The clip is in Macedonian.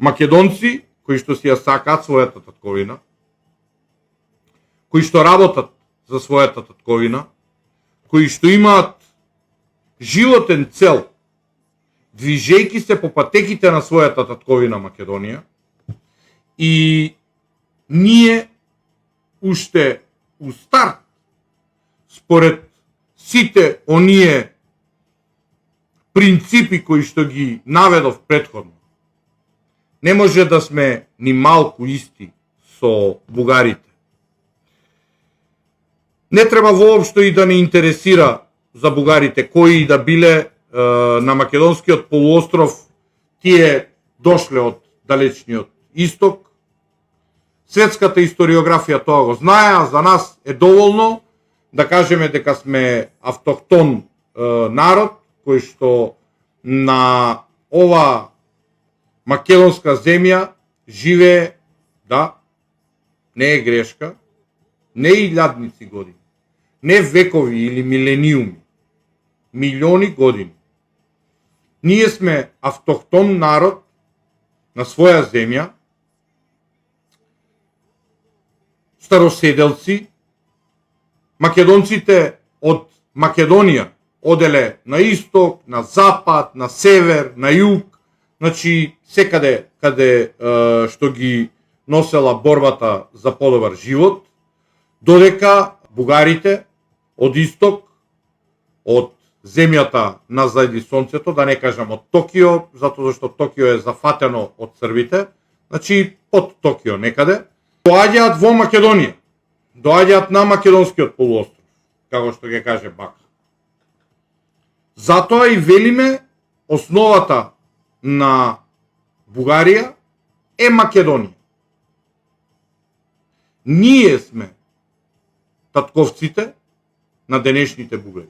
македонци кои што си ја сакаат својата татковина, кои што работат за својата татковина, кои што имаат животен цел, движејки се по патеките на својата татковина Македонија, и ние уште у старт, според сите оние принципи кои што ги наведов претходно, не може да сме ни малку исти со бугарите. Не треба воопшто и да не интересира за бугарите кои да биле на македонскиот полуостров, тие дошле од далечниот исток. Светската историографија тоа го знае, а за нас е доволно да кажеме дека сме автохтон народ, кој што на ова македонска земја живее, да, не е грешка, не илјадници години, не векови или милениуми, милиони години. Ние сме автохтон народ на своја земја, староседелци. Македонците од Македонија оделе на исток, на запад, на север, на југ, значи секаде каде што ги носела борбата за подобар живот, додека бугарите од исток, од земјата на зајди сонцето, да не кажам од Токио, затоа што Токио е зафатено од србите, значи под Токио некаде, доаѓаат во Македонија, доаѓаат на македонскиот полуостров, како што ќе каже Бака. Затоа и велиме основата на Бугарија е Македонија. Ние сме татковците на денешните бугари.